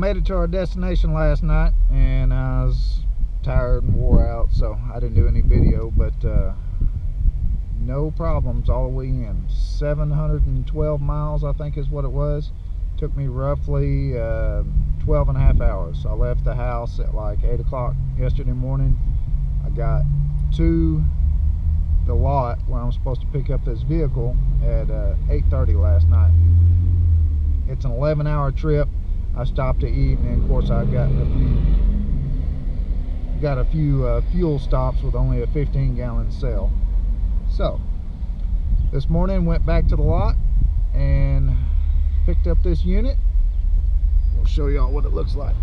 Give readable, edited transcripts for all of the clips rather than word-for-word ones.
made it to our destination last night, and I was tired and wore out, so I didn't do any video, but no problems all the way in. 712 miles, I think is what it was. Took me roughly 12 and a half hours. I left the house at like 8 o'clock yesterday morning. I got to the lot where I'm supposed to pick up this vehicle at 8:30 last night. It's an 11-hour trip. I stopped to eat, and of course I've got a few fuel stops with only a 15-gallon cell. So this morning went back to the lot and picked up this unit. We'll show y'all what it looks like.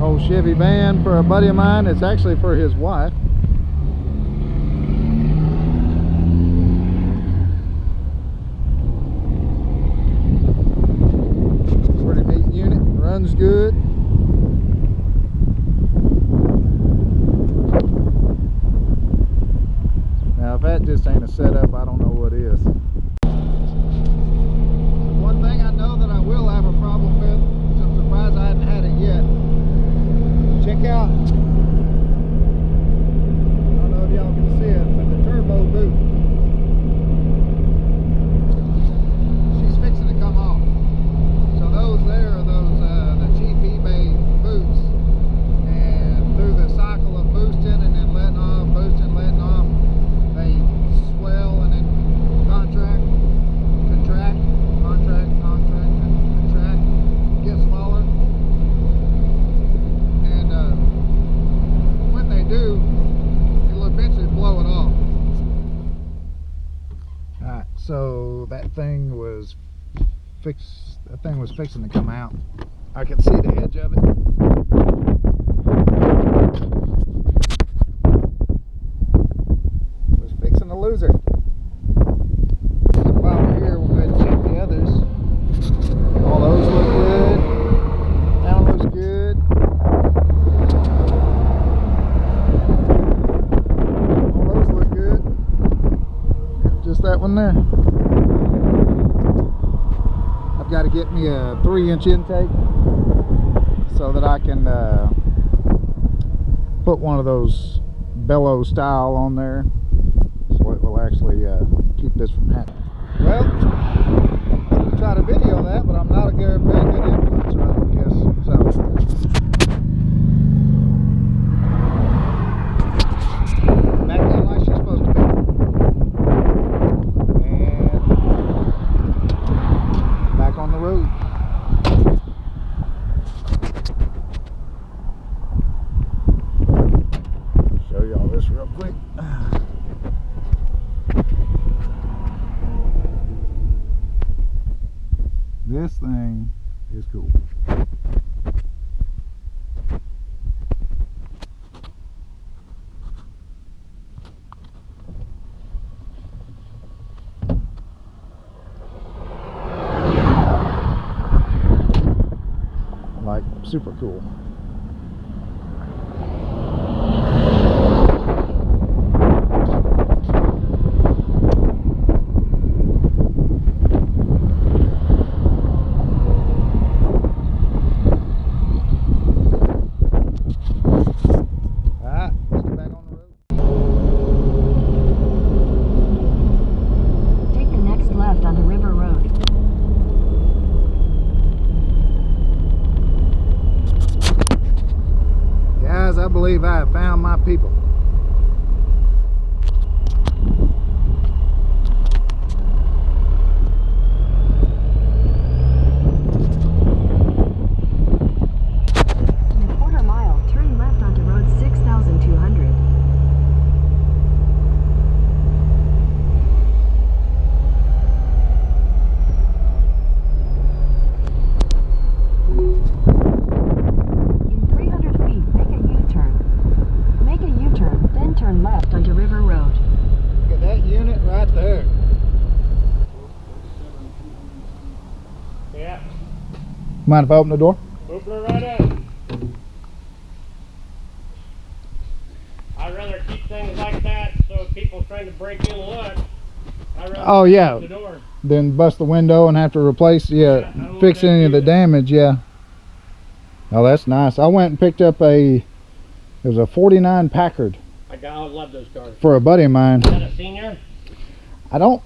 Old Chevy van for a buddy of mine. It's actually for his wife. Pretty neat unit, runs good. Now if that just ain't a setup, I don't know what is. One thing I know that I will have a problem with, which I'm surprised I hadn't had it yet. Check out, I don't know if y'all can see it, but the turbo boot. She's fixing to come off. So those there are the cheap eBay boots. And through the cycle of boosting and then letting off, boosting, letting off, they swell and then contract, contract, contract, contract, and contract, get smaller. When they do, it'll eventually blow it off. Alright, so that thing was fixing to come out. I can see the edge of it. Was fixing to lose her. So while we're here, we'll go ahead and check the others. All those look good. That one looks good. That one there. I've got to get me a 3-inch intake so that I can put one of those bellow style on there, so it will actually keep this from happening. Well, I try to video that, but I'm not a very good influencer, I guess. So back in like she's supposed to be. On the road. Show y'all this real quick. This thing is cool. Like, super cool. Alright, let's get back on the road. Take the next left onto River Road. Guys, I believe I have found my people. In a quarter mile, turn left onto Road 6200. Turn left onto River Road. Look at that unit right there. Yeah. Mind if I open the door? Open her right up. I trying to break in look, I run Oh yeah. the door. Then bust the window and have to replace, I don't fix want any that of the either. damage, yeah. Oh, that's nice. I went and picked up it was a 49 Packard I love those cars. for a buddy of mine. Is that a senior? I don't,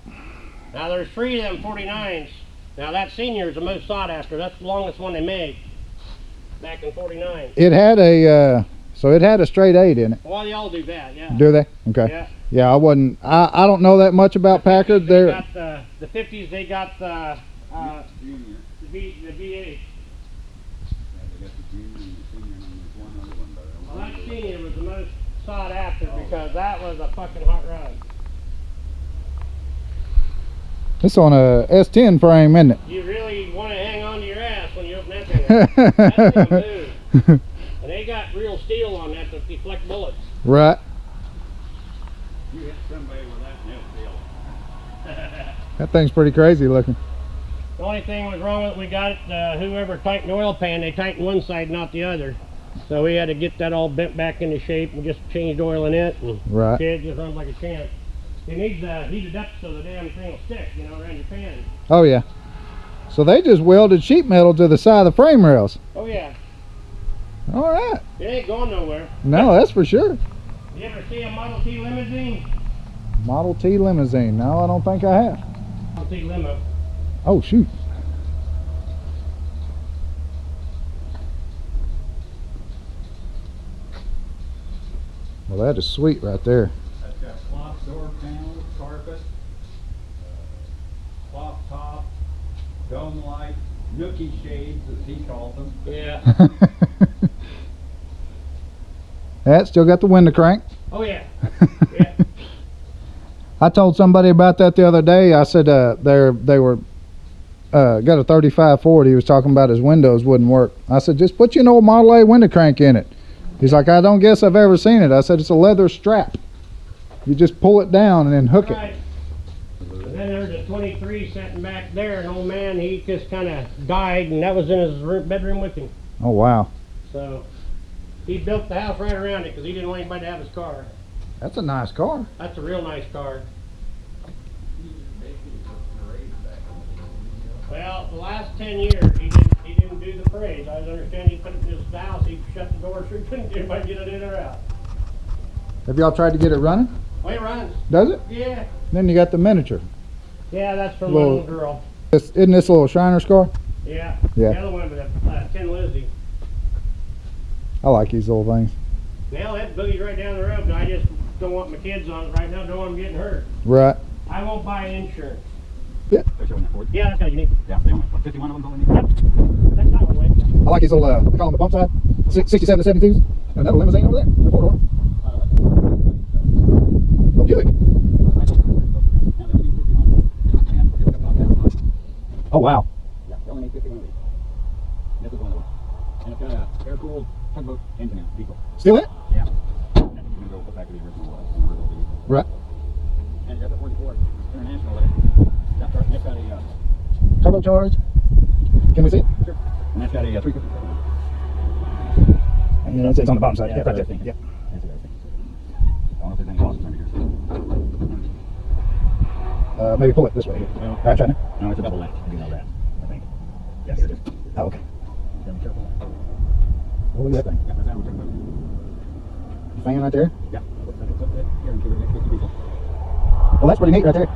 Now there's 3 of them 49s. Now that senior is the most sought after. That's the longest one they made. Back in 49. it had so it had a straight 8 in it. Well, they all do that, yeah. Do they? Okay. Yeah. Yeah, I don't know that much about Packard. They They're, got the 50s, they got the V8. Well, that senior was the most sought after because that was a fucking hot rod. it's on a S10 frame, isn't it? You really want to hang on to your ass when you open that thing up. That thing moves. And they got real steel on that to deflect bullets. Right. You hit somebody with that nail That thing's pretty crazy looking. The only thing was wrong with it, we got it, whoever tightened the oil pan, they tightened one side, not the other. So we had to get that all bent back into shape and just changed oil in it. And Right. it just runs like a champ. It needs heated up so the damn thing will stick, you know, around your pan. Oh yeah. So they just welded sheet metal to the side of the frame rails. Oh yeah, All right. it ain't going nowhere. No, that's for sure. You ever see a Model T limousine? Model T limousine. No, I don't think I have. Model T limo. Oh shoot. Well, that is sweet right there. That's got cloth door panels, carpet, cloth top, dome light, nookie shades as he calls them. Yeah. That still got the window crank. Oh yeah. Yeah. I told somebody about that the other day. I said they were got a 35 Ford. He was talking about his windows wouldn't work. I said just put your old Model A window crank in it. He's like, I don't guess I've ever seen it. I said it's a leather strap. You just pull it down and then hook Right. And then there's a 23 sitting back there. An old man, he just kind of died, and that was in his bedroom with him. it. Oh wow, So he built the house right around it because he didn't want anybody to have his car. that's a nice car. That's a real nice car. Well, the last 10 years he didn't do the parade. I understand he put it in his house. He shut the door so he couldn't get anybody get it in or out. Have y'all tried to get it running? Oh, he runs. Does it? Yeah. Then you got the miniature. Yeah, that's from Well- my little girl. Isn't this a little Shriner's car? Yeah. Yeah. The other one with a Tin Lizzie. I like these little things. Now that boogie right down the road, and I just don't want my kids on it right now. Don't want them getting hurt. Right. I won't buy insurance. They're showing that Ford. Yeah, that's kind of unique. Yeah, they only, 51 of them going in. That's not one way. I like these little, I call them the bump side, 67 to 72s. And another limousine over there, 4-door. Oh, Buick. Oh, wow. Yeah, they only made 51 of these. This is one of them. And it's got a air-cooled tugboat engine now, diesel. Still in it? Yeah. And it's going to go back to the original diesel. Right. And it's got the 44 International with it. That's got a, Turbocharged. Can we see it? sure. And that's got a 357. And then it's on the bottom side. Yeah, Yeah, right there. everything. Yeah. That's everything. I don't know if there's any losses under here. Maybe pull it this way. Well, All right, try now. no, it's a double latch. You know that, I think. Yeah, here it is. Oh, okay. Gotta be careful. Oh, look at that thing. Yeah, that's that we're talking about. The fan right there. Yeah, that's it. Here, and give it 50 diesel. Well, that's pretty neat right there.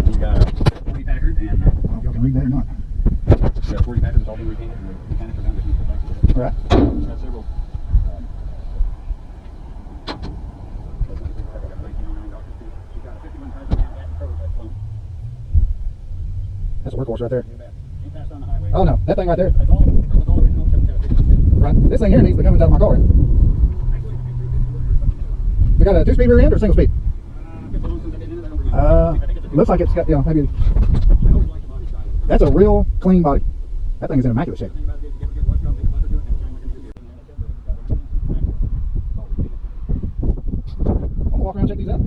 We've got a 40 Packard and I don't know if y'all can read that or not. we got a 40 Packard that's all been repainted and the mechanics are done. They can put back together. Right. We've got several. She's got a 51 Kaiser Manhattan prototype float. That's a workhorse right there. Ain't fast on the highway. Oh, no. That thing right there. That's all original. Right. This thing here needs the Cummins out of my car. They got a 2-speed rear end or single speed? Looks like it's got, you know, maybe. That's a real clean body. That thing is in immaculate shape. I'm gonna walk around and check these out.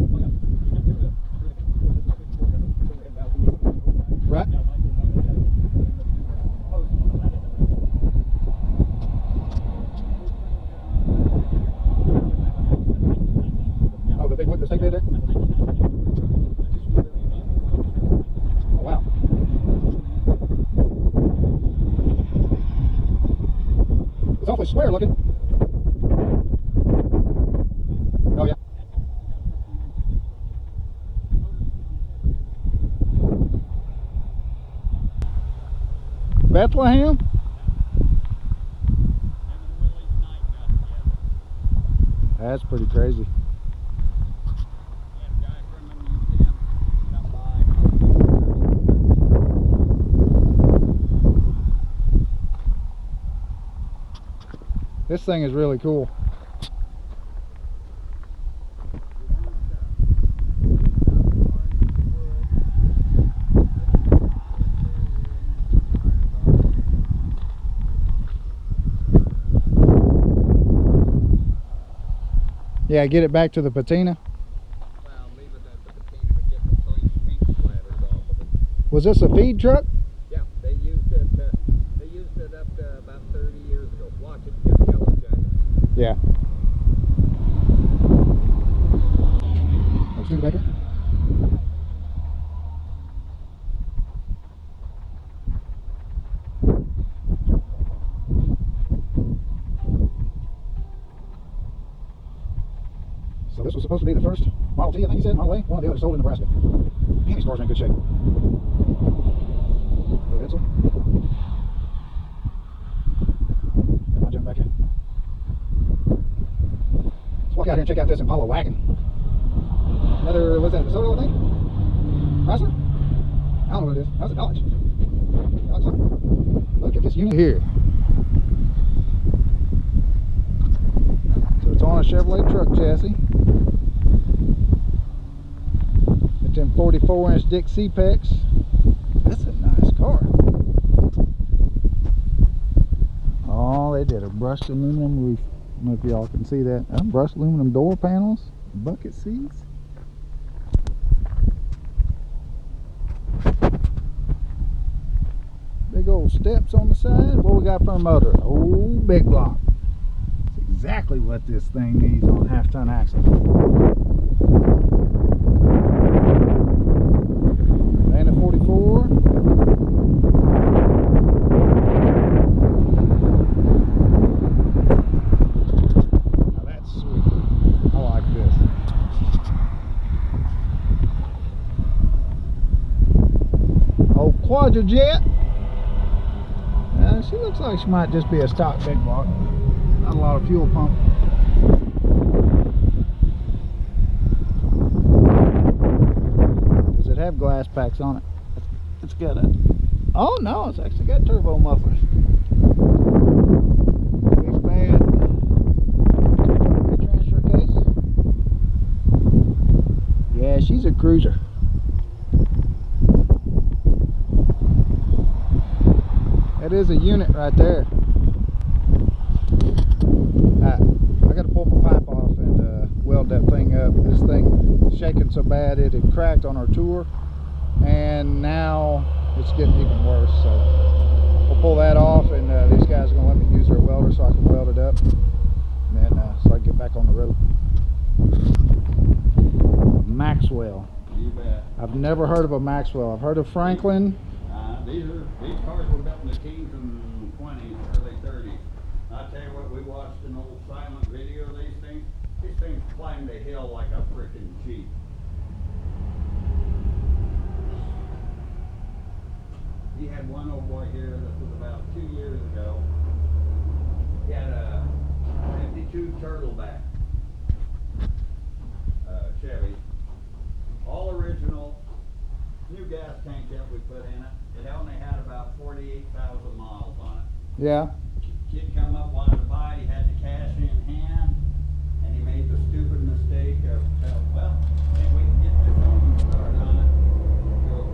Right. Oh, the big wood, the stake there? awfully square looking. Oh yeah. Bethlehem? That's pretty crazy. This thing is really cool. Yeah, get it back to the patina. Well, leave it at the patina, but get the paint splatters off of it. Was this a feed truck? Yeah, they used it up to about 30 years ago. Watch it, it's got yellow jackets. Yeah. Let's do it back here. So this was supposed to be the first Model T, I think he said, Model A, one of the others sold in Nebraska. Man, these cars are in good shape. Go ahead, sir. I'll jump back in. Let's walk out here and check out this Impala wagon. Another, what's that, DeSoto, I think? Chrysler? I don't know what it is. That's a Dodge. Dodge something. Look at this unit here. So it's on a Chevrolet truck chassis. It's in 44-inch Dick C-Pex. That's a nice car. Oh, they did a brushed aluminum roof. I don't know if y'all can see that. Brushed aluminum door panels, bucket seats. Big old steps on the side. What we got for a motor? Oh, big block. That's exactly what this thing needs on half-ton axle. And a 44. Now that's sweet. I like this. Old Quadrajet. She looks like she might just be a stock big block. Not a lot of fuel pump. Does it have glass packs on it? It's got a... Oh no, it's actually got turbo mufflers. Big bad transfer case. Yeah, she's a cruiser. That is a unit right there. I got to pull my pipe off and weld that thing up. This thing shaking so bad it had cracked on our tour, and now it's getting even worse. So we'll pull that off, and these guys are going to let me use their welder so I can weld it up, and then so I can get back on the road. Maxwell. You bet. I've never heard of a Maxwell. I've heard of Franklin. These cars were built in the teens and 20s, early 30s. I'll tell you what, we watched an old silent video of these things. These things climbed a hill like a freaking Jeep. He had one old boy here, this was about 2 years ago. He had a 52 Turtleback Chevy, all original, new gas tank that we put in it. It only had about 48,000 miles on it. Yeah. Kid come up, wanted to buy it, he had the cash in hand, and he made the stupid mistake of, well, can we get this engine started on it? Go,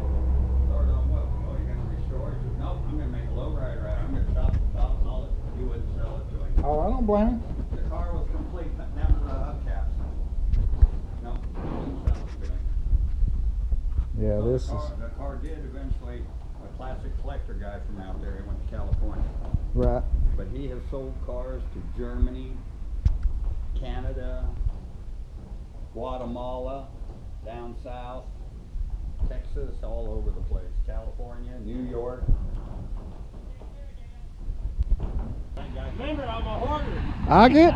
start on what? Oh, you're going to restore it? He said, nope, I'm going to make a lowrider out. I'm going to stop and haul it. He wouldn't sell it to him. Oh, I don't blame him. The car was complete, down to the hubcaps. Nope, he wouldn't sell it to him. Yeah, So this is the car did eventually, a classic collector guy from out there, he went to California. right. But he has sold cars to Germany, Canada, Guatemala, down south, Texas, all over the place. California, New York. Thank Remember, I'm a hoarder. I get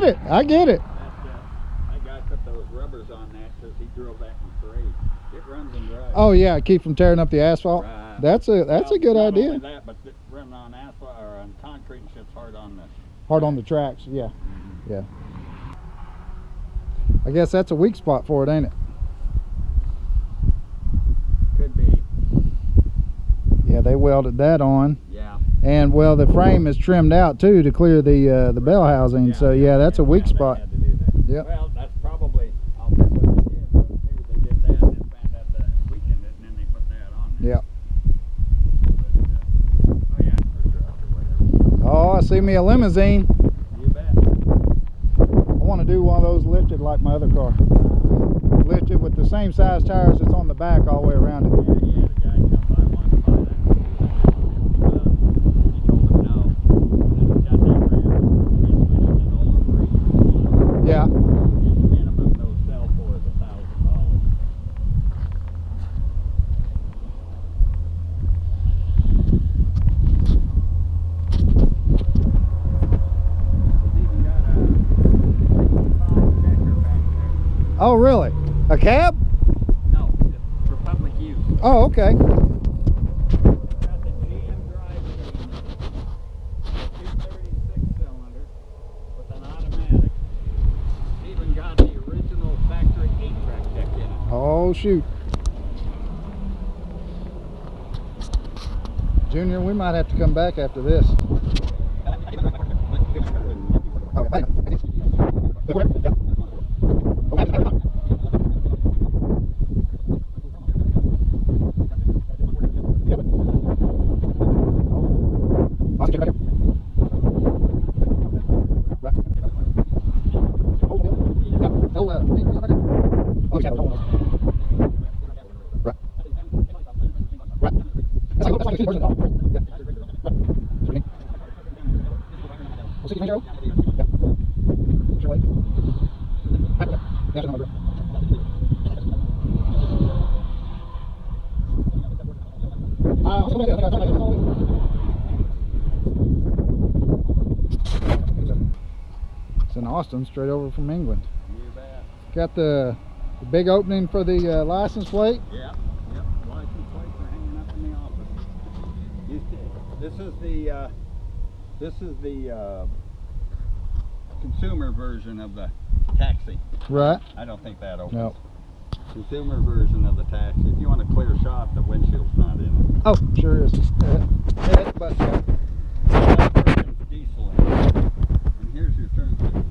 it. I get it. That guy put those rubbers on that because he drove that in parade. It runs and drives. Oh yeah, keep from tearing up the asphalt. Right. That's a good not idea. Only that, but running on asphalt or on concrete and shit's hard on the. Hard on the tracks. Yeah, yeah. I guess that's a weak spot for it, ain't it? Could be. Yeah, they welded that on. Yeah. And well, the frame is trimmed out too to clear the bell housing. So yeah, that's a weak spot. They had to do that. Yep. Well, that's probably. I'll bet what they did. But maybe they did that and then found out that weakened it and then they put that on there. Yeah. But, oh yeah, or truck or whatever. Oh, I see me a limousine. You bet. I want to do one of those lifted like my other car. Lifted with the same size tires that's on the back all the way around it. Yeah, he had a guy come by wanted to buy that. He told him no. And then he got that rear transmission and all over it. Yeah. Minimum no sell for is $1,000. He's even got a 65 checker back there. Oh really? A cab? No, it's for public use. Oh okay. Got the GM drivetrain, 236 cylinder with an automatic. Even got the original factory 8-track deck in it. Oh shoot. Junior, we might have to come back after this. It's in Austin, straight over from England. You bet. Got the big opening for the license plate. Yep. License plates are hanging up in the office. This is the consumer version of the taxi. Right. I don't think that opens. No. Consumer version of the taxi. If you want a clear shot, the windshield's not in it. Oh, sure is. Yeah, but That version's diesel in it. And here's your turn signal.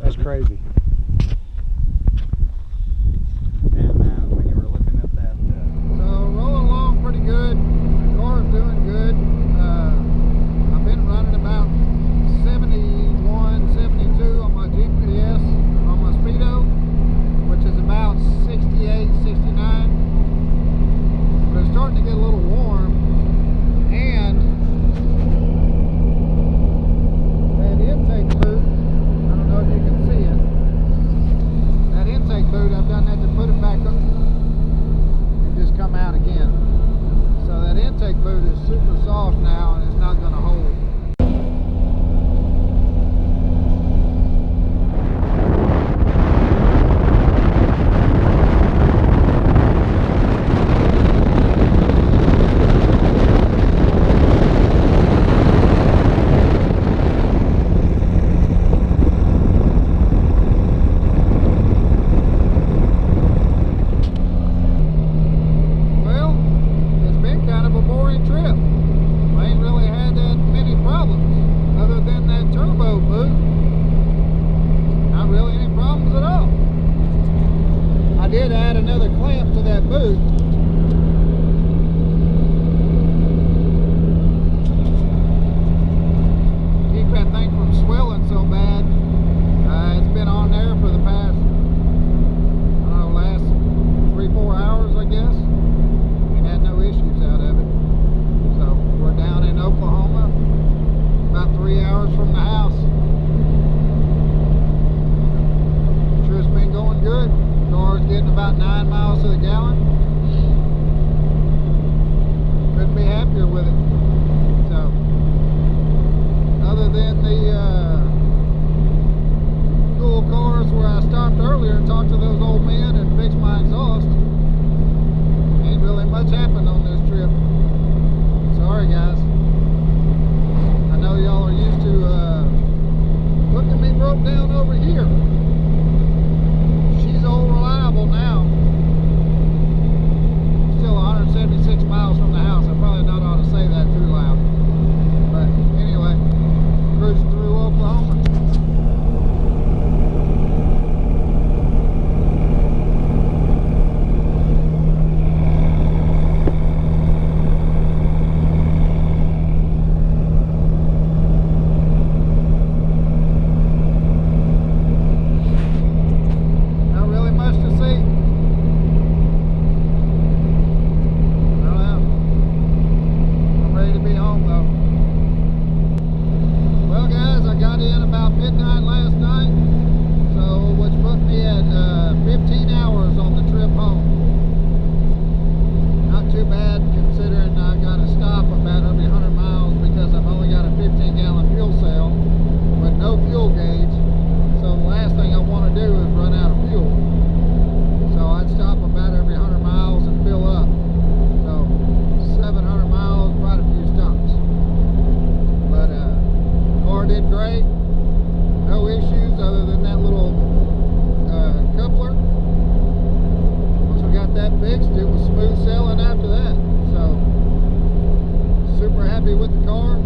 that's crazy. And when you were looking at that, So rolling along pretty good. The car's doing good. I've been running about 71, 72 on my GPS on my speedo, which is about 68, 69. But it's starting to get a little warm, and that intake boot, I don't know if you can see it. That intake boot, I've done that to put it back up and just come out again. So that intake boot is super soft now and it's not going to hold. Well, it's been kind of a boring trip. I ain't really had that many problems other than that turbo boot. Not really any problems at all. I did add another clamp to that boot. Keep that thing from swelling so bad. It's been on there for the past, I don't know, last 3-4 hours, I guess. And had no issues out of it. So we're down in Oklahoma, about 3 hours from the house. Sure, it's been going good. Car's getting about 9 miles to the gallon. Couldn't be happier with it. So fixed, it was smooth sailing after that. So super happy with the car.